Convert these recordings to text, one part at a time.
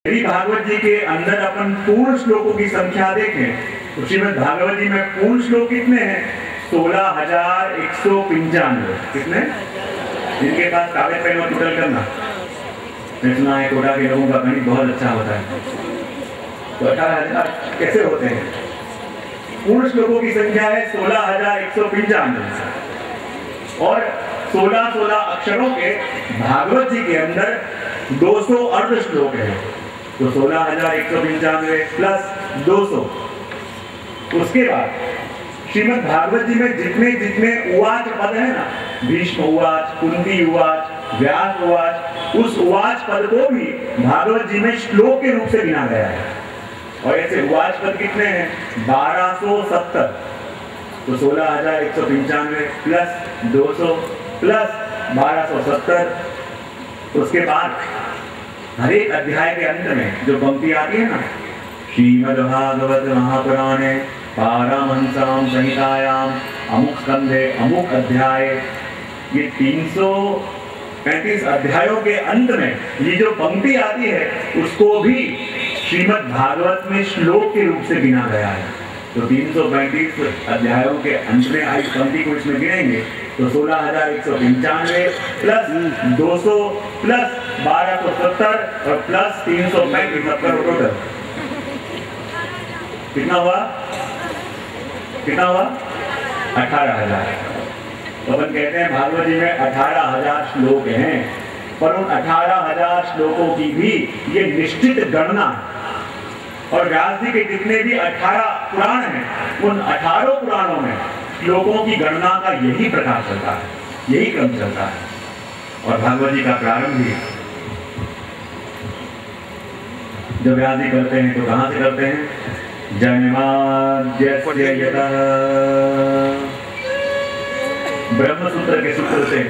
श्री भागवत जी के अंदर अपन पूर्ण श्लोकों की संख्या देखें तो श्रीमद् भागवत जी में पूर्ण श्लोक कितने हैं? 16,195। कितने? जिनके पास कागज पेन और टोटल करना, मैं सुना है कोटा के लोगों का गणित बहुत अच्छा होता है। तो 18,000 कैसे होते हैं? पूर्ण श्लोकों की संख्या है 16,195 और 16 अक्षरों के भागवत जी के अंदर 200 अर्ध श्लोक है। तो 16,195 प्लस 200। उसके बाद श्रीमद् भागवत जी में जितने जितने उवाच पद है ना, भीष्म उवाच, कुंती उवाच, व्यास उवाच, उस उवाच पद को भी भागवत जी में श्लोक के रूप से गिना गया है। और ऐसे उवाच पद कितने हैं? 1270। तो 16,195 प्लस 200 प्लस 1270। उसके बाद हर एक अध्याय के अंत में जो पंक्ति आती है ना, श्रीमद्भागवत महापुराणे पारमहंसाम संहितायाम अमुक स्कंधे अमुक अध्याय, ये 335 अध्यायों के अंत में ये जो पंक्ति आती है उसको भी श्रीमद् भागवत में श्लोक के रूप से गिना गया है। तो 335 अध्यायों के अंत में आई पंक्ति को इसमें गिनेंगे तो 16,195 प्लस 200 प्लस 1270 और प्लस 335 सबका टोटल कितना हुआ? 18,000। तो अपन कहते हैं भागवत जी में 18,000 श्लोक हैं, पर उन 18,000 श्लोकों की भी ये निश्चित गणना है। और व्यास जी के जितने भी 18 पुराण हैं, उन 18 पुराणों में श्लोकों की गणना का यही प्रकार चलता है, यही क्रम चलता है। और भागवत जी का प्रारंभ भी जब व्यास जी करते हैं तो कहां से करते हैं? जन्माद्यस्य यतः, ब्रह्मसूत्र के सूत्र से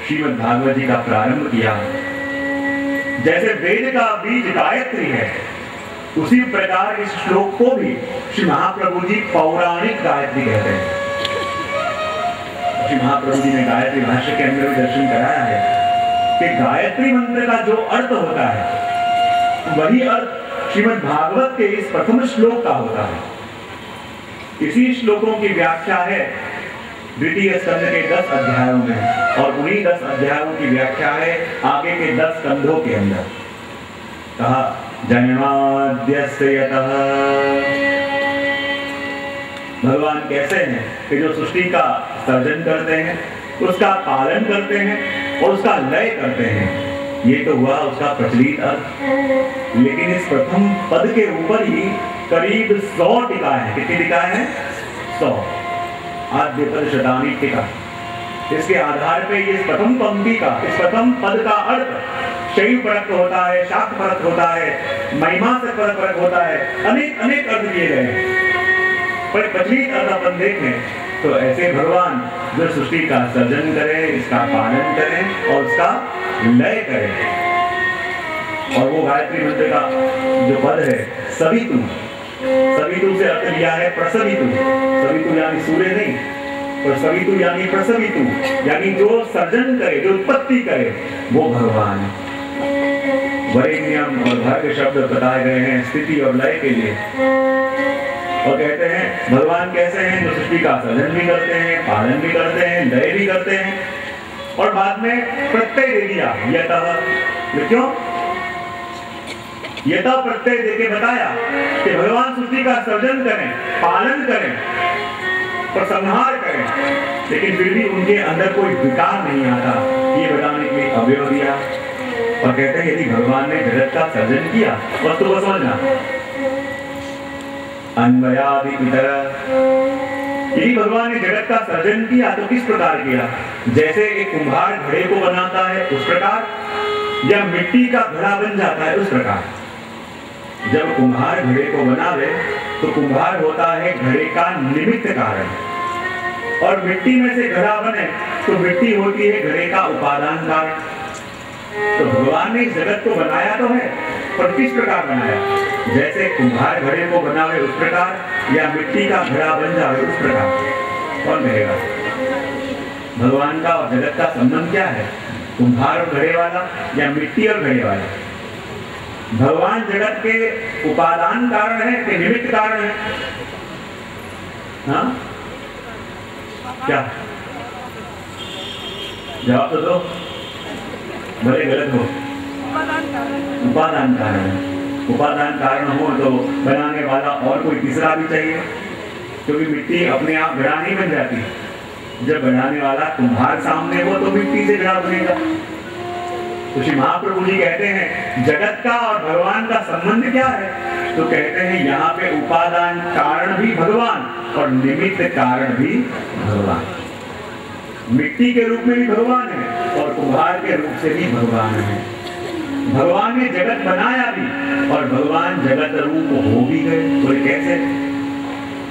श्रीमद् भागवत जी का प्रारंभ किया। जैसे वेद का बीज गायत्री है, उसी प्रकार इस श्लोक को भी श्री महाप्रभु जी पौराणिक गायत्री कहते हैं। श्री महाप्रभु जी ने गायत्री भाष्य के अंदर दर्शन कराया है कि गायत्री मंत्र का जो अर्थ होता है वही अर्थ श्रीमद् भागवत के इस प्रथम श्लोक का होता है। इसी श्लोकों की व्याख्या है द्वितीय स्कंध के 10 अध्यायों में, और उन्हीं 10 अध्यायों की व्याख्या है आगे के 10 स्कंधों के अंदर। कहा जन्माद्यस्य यतः, भगवान कैसे हैं कि जो सृष्टि का सर्जन करते हैं, उसका पालन करते हैं और उसका लय करते हैं। ये तो हुआ उसका प्रचलित अर्थ, लेकिन इस प्रथम पद के ऊपर ही करीब 100 टीकाएं हैं। कितनी टीकाएं हैं? 100। आद्य पद शतानी टीका। इसके आधार पे ये प्रथम पंक्ति का, इस प्रथम पद का अर्थ शैव परक होता है, शाक्त परक होता है, महिमा से परक होता है, अनेक अनेक अर्थ दिए गए हैं। पर प्रचलित अर्थ अपन देखें तो ऐसे भगवान जो सृष्टि का सर्जन करें, इसका पालन करें और उसका लय करें। और वो गायत्री मंत्र का जो पद है सवितु, सवितु से अर्थ लिया है प्रसवितु। सवितु यानी सूर्य नहीं, और सवितु यानी प्रसवितु, यानी जो सर्जन करे, जो उत्पत्ति करे, वो भगवान है। वरेण्यम और भर्ग शब्द बताए गए हैं स्थिति और लय के लिए। और कहते हैं भगवान कैसे हैं? जो सृष्टि का सर्जन भी करते हैं, पालन भी करते हैं, लय भी करते हैं। और बाद में प्रत्यय दे दिया यतः। क्यों यतः प्रत्यय देके बताया कि भगवान सृष्टि का सर्जन करें, पालन करें और संहार करें, लेकिन फिर भी उनके अंदर कोई विकार नहीं आता, ये बताने के लिए अवयव दिया। और कहते हैं यदि भगवान ने जगत का सर्जन किया, वस्तु को समझना, अन्वयादि की तरह यदि भगवान ने जगत का सर्जन किया तो किस प्रकार किया? जैसे एक कुम्हार घड़े को बनाता है उस प्रकार, या मिट्टी का घड़ा बन जाता है उस प्रकार। जब कुम्हार घड़े को बनावे तो कुम्हार होता है घड़े का निमित्त कारण, और मिट्टी में से घड़ा बने तो मिट्टी होती है घड़े का उपादान कारण। तो भगवान ने इस जगत को बनाया तो है, पर किस प्रकार बनाया? जैसे कुम्हार घड़े को बनावे उस प्रकार, या मिट्टी का घड़ा बन जावे उस प्रकार। कौन कहेगा? भगवान का और जगत का संबंध क्या है? कुम्हार और घड़े वाला या मिट्टी और घड़े वाला? भगवान जगत के उपादान कारण है कि निमित्त कारण है? हाँ, क्या जवाब तो दो, भले गलत हो। उपादान कारण है। उपादान कारण हो तो बनाने वाला और कोई तीसरा भी चाहिए, क्योंकि मिट्टी अपने आप घड़ा नहीं बन जाती। जब बनाने वाला कुम्हार सामने हो तो मिट्टी से घड़ा बनेगा। तो श्री महाप्रभु जी कहते हैं जगत का और भगवान का संबंध क्या है? तो कहते हैं यहाँ पे उपादान कारण भी भगवान और निमित्त कारण भी भगवान। मिट्टी के रूप में भी भगवान है और कुम्हार के रूप से भी भगवान है। भगवान ने जगत बनाया भी और भगवान जगत रूप हो भी गए। बोले कैसे?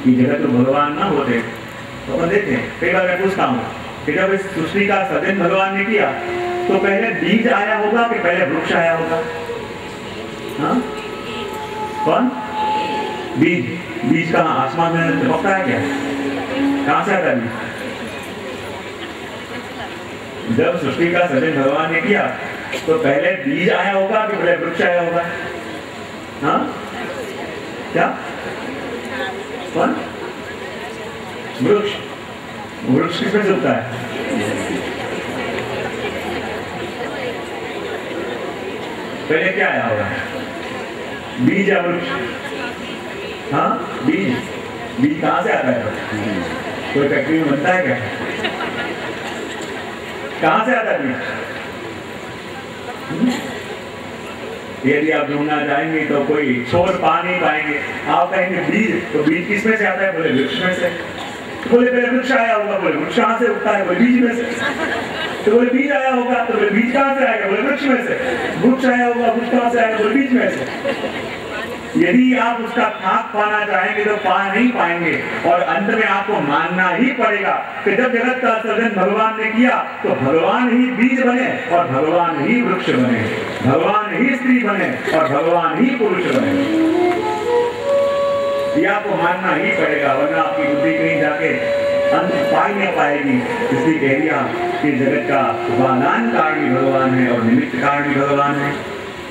कि जगत रूप भगवान ना होते तो अपन देखें। कई बार मैं पूछता हूँ कि जब इस सृष्टि का सृजन भगवान ने किया तो पहले बीज आया होगा कि पहले वृक्ष आया होगा? हाँ, कौन? बीज। बीज कहाँ? आसमान में चमकता है क्या? कहाँ से आता है बीज? जब सृष्टि का सृजन भगवान ने किया तो पहले बीज आया होगा कि पहले वृक्ष आया होगा? हाँ, क्या? कौन? वृक्ष। वृक्ष किसमें से उगता है? पहले क्या आया होगा? बीज या वृक्ष? हाँ, बीज। बीज कहाँ से आता है? कोई फैक्ट्री में बनता है क्या? कहाँ से आता है बीज? यदि आप ढूंढना चाहेंगे तो कोई छोर पा नहीं पाएंगे। आप कहेंगे बीज, तो बीज किसमें से आता है? बोले वृक्ष में से। बोले पहले वृक्ष आया होगा। बोले वृक्ष कहाँ से उगता है? बोले बीज में से। तो बोले बीज आया होगा। तो बोले बीज कहाँ से आएगा? बोले वृक्ष में से। वृक्ष आया होगा। वृक्ष कहाँ से आएगा? बोले बीज में से। यदि आप उसका खाक पाना चाहेंगे तो पा नहीं पाएंगे और अंत में आपको मानना ही पड़ेगा कि जब जगत का सृजन भगवान ने किया तो भगवान ही बीज बने और भगवान ही वृक्ष बने, भगवान ही स्त्री बने और भगवान ही पुरुष बने। यह आपको मानना ही पड़ेगा, वरना आपकी बुद्धि कहीं जाके अंत पा ही नहीं पाएगी। इसलिए कह दिया कि जगत का उपादान कारण भी भगवान है और निमित्त कारण भी भगवान है।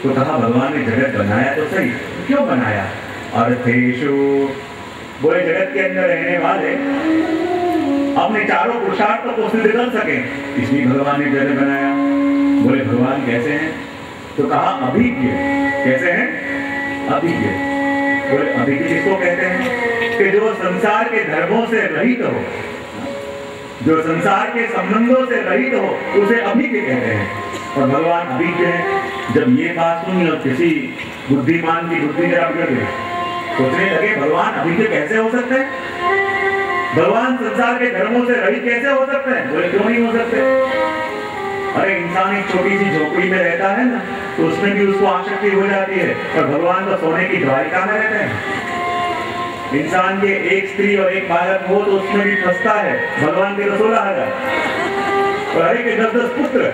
तो कहा भगवान ने जगत बनाया तो सही, क्यों बनाया? अर्थेषु, बोले जगत के अंदर रहने वाले अपने चारों पुरुषार्थों को सिद्ध कर सके, इसलिए भगवान ने जगत बनाया। बोले भगवान कैसे हैं? तो कहा अभिज्ञ। कैसे हैं? अभिज्ञ। बोले अभिज्ञ किसको कहते हैं? कि जो संसार के धर्मों से रहित हो, जो संसार के संबंधों से रहित हो, उसे अभिज्ञ कहते हैं। और भगवान अभिज्ञ है। जब ये बात सुनी और किसी बुद्धिमान की बुद्धि जरा बिगड़ गई, सोचने लगे भगवान अभिज्ञ कैसे हो सकते हैं? भगवान संसार के धर्मों से रहित कैसे हो सकते हैं? बोले क्यों नहीं हो सकते? अरे इंसान एक छोटी सी झोपड़ी में रहता है ना, तो उसमें भी उसको आसक्ति हो जाती है, और भगवान तो सोने की द्वारिका में रहते हैं। इंसान के एक स्त्री और एक बालक हो तो उसमें भी फंसता है। भगवान के 16,000 और हरे के 10-10 पुत्र,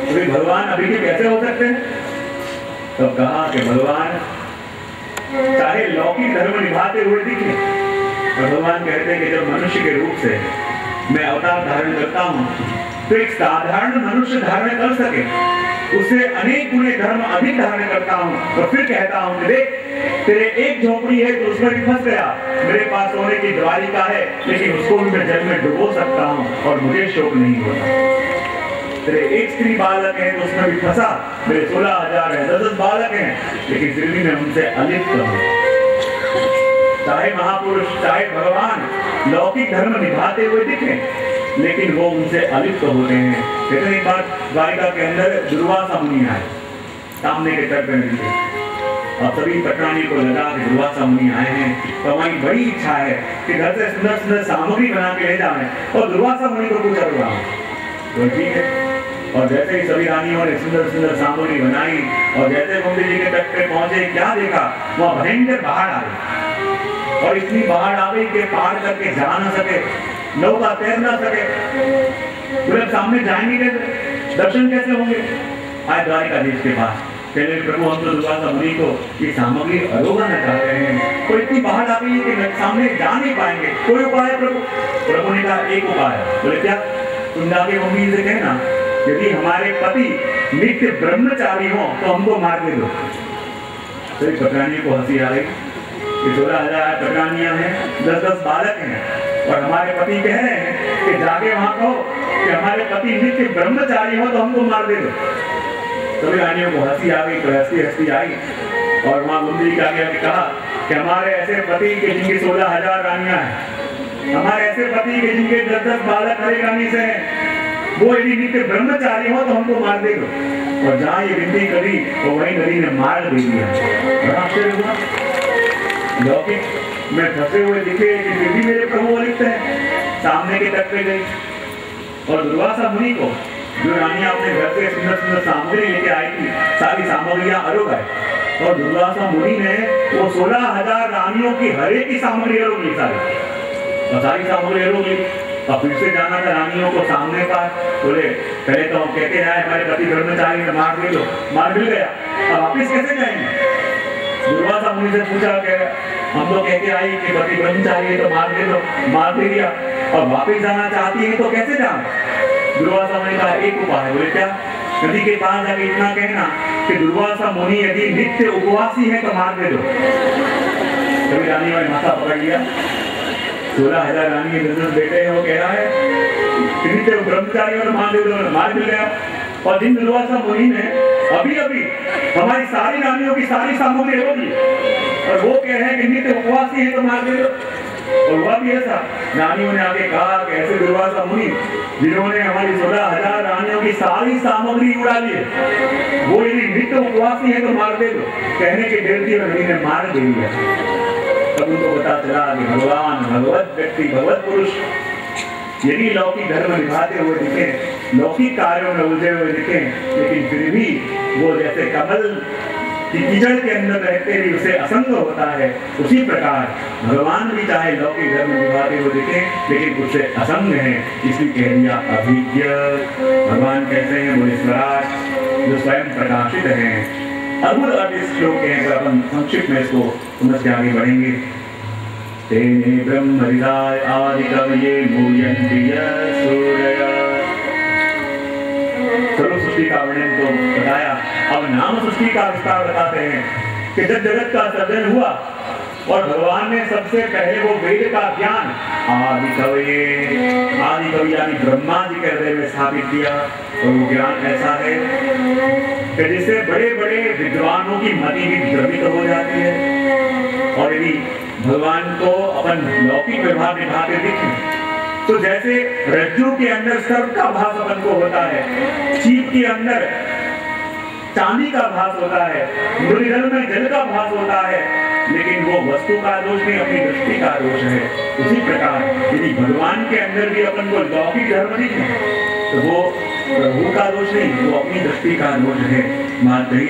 तो भगवान अभिज्ञ कैसे हो सकते हैं? तो कहा कि भगवान चाहे लौकिक धर्म निभाते हुए दिखे, और भगवान कहते हैं कि जब मनुष्य के रूप से मैं अवतार धारण करता हूँ तो एक साधारण मनुष्य धारण कर सके, उससे अनेक गुणे धर्म अधिक धारण करता हूँ। और फिर कहता हूँ देख तेरे एक झोपड़ी है तो उसमें भी फंस गया, मेरे पास सोने की द्वारिका है, लेकिन उसको भी मैं जल में डुबो सकता हूँ और मुझे शोक नहीं होता। तेरे एक स्त्री बालक है तो उसमें भी फंसा, मेरे 16,000 है, 10-10 बालक हैं, लेकिन फिर भी मैं उनसे अलिप्त हूँ। चाहे महापुरुष चाहे भगवान लौकिक धर्म निभाते हुए दिखे, लेकिन वो उनसे अलिप्त होते हैं। कहते एक बार द्वारिका के अंदर दुर्वासा मुनि आए, सामने के तट पर और सभी पटरानी को लगा कि दुर्वासा मुनि आए हैं, तो हमारी बड़ी इच्छा है कि घर से सुंदर सुंदर सामग्री बना के ले जाएं। और दुर्वासा मुनि को पूछा हुआ तो ठीक है। और जैसे ही सभी रानियों ने सुंदर सुंदर सामग्री बनाई और जैसे गोमती जी के तट पे पहुंचे, क्या देखा? वहां भयंकर बाढ़ आ गई, और इतनी बाढ़ आ गई कि पार करके जा न सके, नौका तैर न सके। तो सामने जाएंगे कैसे? दर्शन कैसे होंगे? आए द्वारिकाधीश के पास, कहने प्रभु हम तो दुर्वासा मुनि को ये सामग्री अरोगाना चाहते हैं, तो इतनी बाढ़ आ गई है कि सामने जा नहीं पाएंगे, कोई उपाय है प्रभु? प्रभु ने कहा एक उपाय है। बोले क्या? तुम जाके मम्मी से कहना यदि हमारे पति नित्य ब्रह्मचारी हो तो हमको मार दे दो। तो पटरानियों को हंसी आ गई कि 16,000 पटरानियां हैं, 10-10 बालक हैं, और हमारे पति कह रहे हैं कि जाके वहां कहो कि हमारे पति नित्य ब्रह्मचारी हो तो हमको मार दे दो। तो रानियों को हंसी आ गई, तो हंसी आई, और वहां गुंदी के आगे कहा कि हमारे ऐसे पति के जिनकी 16,000 रानियां हैं, हमारे ऐसे पति के जिनके 10-10 बालक हरे रानी से हैं, वो यदि नित्य ब्रह्मचारी हो तो हमको मार दे दो। और जहाँ ये विनती करी तो वही नदी ने मार दे दिया। बड़ा आश्चर्य हुआ, लौकिक में फंसे हुए दिखे कि फिर भी मेरे प्रभु लिखते हैं। सामने के तट पे गई और दुर्वासा मुनि को, जो रानियां अपने घर से सुंदर सुंदर सामग्री लेके आई थी, सारी सामग्रियां अरोग आई, और दुर्वासा मुनि ने वो 16,000 रानियों की हर एक की सामग्री अरोग ली, सारी सामग्री अरोग ली। अब फिर से जाना था रानियों को सामने पास, बोले पहले तो हम कहते हैं हमारे पति ब्रह्मचारी ने मार दे दो, मार मिल गया, अब वापिस कैसे जाएंगे? दुर्वासा मुनि से पूछा कि हम तो कहते आई कि पति ब्रह्मचारी है तो मार दे दो, मार दे दिया, और वापिस जाना चाहती है तो कैसे जाए? दुर्वासा मुनि का एक उपाय, बोले क्या? नदी के पास जाके इतना कहना कि दुर्वासा मुनि यदि नित्य उपवासी है तो मार दे दो। कभी रानी वाली माथा पकड़ लिया, 16,000 रानी के 10 बेटे हैं, वो कह रहा है कि नित्य ब्रह्मचारी हो तो मार दे दो, मार मिल गया। और जिन दुर्वासा मुनि ने अभी अभी हमारी सारी रानियों की सारी सामग्री होगी, और वो कह रहे हैं कि नित्य उपवासी है तो मार दे दो। और हुआ भी ऐसा, रानियों ने आगे कहा कि ऐसे दुर्वासा मुनि जिन्होंने हमारी 16,000 रानियों की सारी सामग्री उड़ा ली है, वो यदि नित्य उपवासी है तो मार दे दो, कहने के देवती नदी ने मार दे दिया। तब उनको पता चला कि भगवान, भगवत व्यक्ति, भगवत पुरुष यदि लौकिक धर्म निभाते हुए दिखे, लौकिक कार्यों में उलझे हुए दिखे, लेकिन फिर भी वो जैसे कमल की कीचड़ के अंदर रहते भी उसे असंग होता है, उसी प्रकार भगवान भी चाहे लौकिक धर्म निभाते हुए दिखे लेकिन उससे असंग है, इसलिए कह दिया अभिज्ञ। भगवान कहते हैं बोले स्वराट, जो स्वयं प्रकाशित हैं। अद्भुत इस श्लोक के हैं, अपन संक्षिप्त में इसको समझ के आगे बढ़ेंगे। तेने ब्रह्म हृदय आदि कवये मूयन्ति सूरया। सर्व सृष्टि का वर्णन तो बताया, अब नाम सृष्टि का विस्तार बताते हैं कि जब जगत का सर्जन हुआ और भगवान ने सबसे पहले वो वेद का ज्ञान आदि कवि यानी ब्रह्मा जी के हृदय में स्थापित किया। और वो ज्ञान ऐसा है कि जिससे बड़े बड़े विद्वानों की मति भी भ्रमित हो जाती है। और यदि भगवान को अपन लौकिक व्यवहार निभाते दिखें तो जैसे रज्जु के अंदर सर्प का भास अपन को होता है, सीप के अंदर चांदी का भास होता है, मृगजल में जल का भास होता है, लेकिन वो वस्तु का दोष नहीं, अपनी दृष्टि का दोष है। उसी प्रकार यदि भगवान के अंदर भी अपन को लौकिक धर्म दिखे तो वो प्रभु का दोष नहीं, वो अपनी दृष्टि का दोष है। मातृ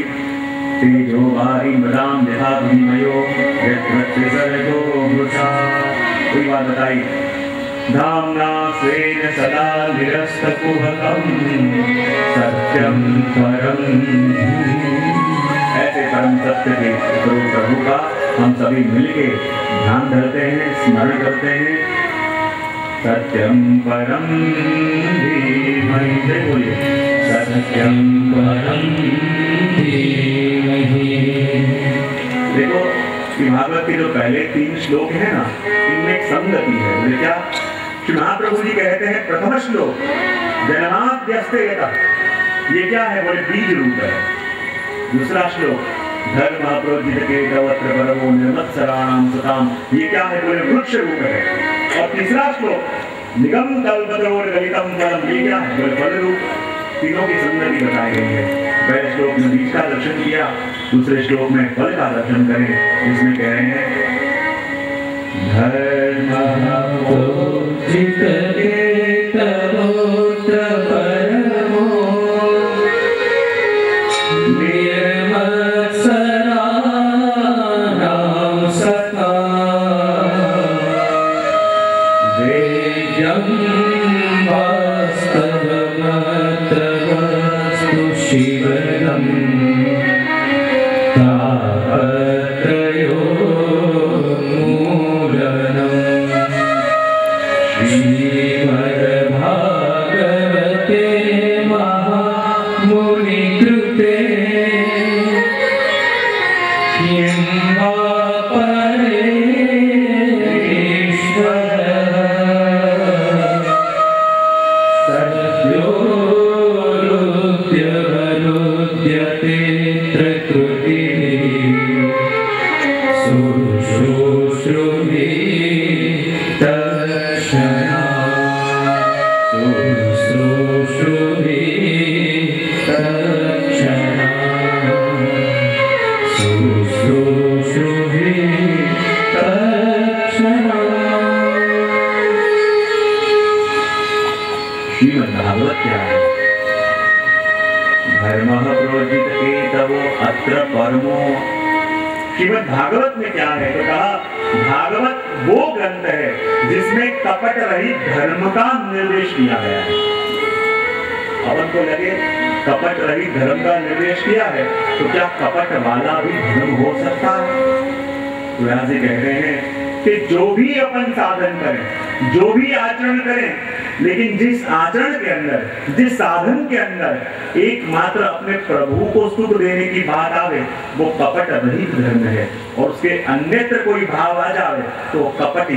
तेजो वारी मदाम यथा भीमयो यत्र सर्गो वृषा। कोई बात बताई, धाम्ना स्वेन सदा निरस्तकुहकं सत्यं परम। ऐसे परम सत्य के प्रभु का हम सभी मिलके ध्यान धरते हैं, स्मरण करते हैं। सत्यं परम धीमहि, बोलिए सत्यं परम धीमहि। देखो कि भागवत के जो पहले 3 श्लोक हैं ना, इनमें एक संगति है। बोले क्या? श्री महाप्रभु जी कहते हैं प्रथम श्लोक जन्माद्यस्ते यतः, ये क्या है? बोले बीज रूप है। दूसरा श्लोक धर्म प्रोजित के गवत्र परमो निर्मत्सराणाम सताम, ये क्या है? बोले वृक्ष रूप है। और तीसरा श्लोक निगम कल्पतरोर गलितम फलम, ये क्या है? बोले फल रूप। तीनों की संगति बताई गई है। पहले श्लोक में बीज का दर्शन किया, दूसरे श्लोक में फल का दर्शन करें, जिसमें कह रहे हैं धर्म प्रोजित के गवत्र परमो Shri श्रीमद्भागवत क्या है? धर्मः प्रोजित तवो अत्र परमो। श्रीमद्भागवत में क्या है? तो कहा भागवत वो ग्रंथ है जिसमें कपट रहित धर्म का निर्देश किया गया है। अपन को लगे कपट रहित धर्म का निर्देश किया है, तो क्या कपट वाला भी धर्म हो सकता है? तो यहां से कह रहे हैं कि जो भी अपन साधन करें, जो भी आचरण करें, लेकिन जिस आचरण के अंदर, जिस साधन के अंदर एकमात्र अपने प्रभु को सुख देने की बात आवे, वो कपट रहित धर्म है। और उसके अन्यत्र कोई भाव आ जावे तो कपट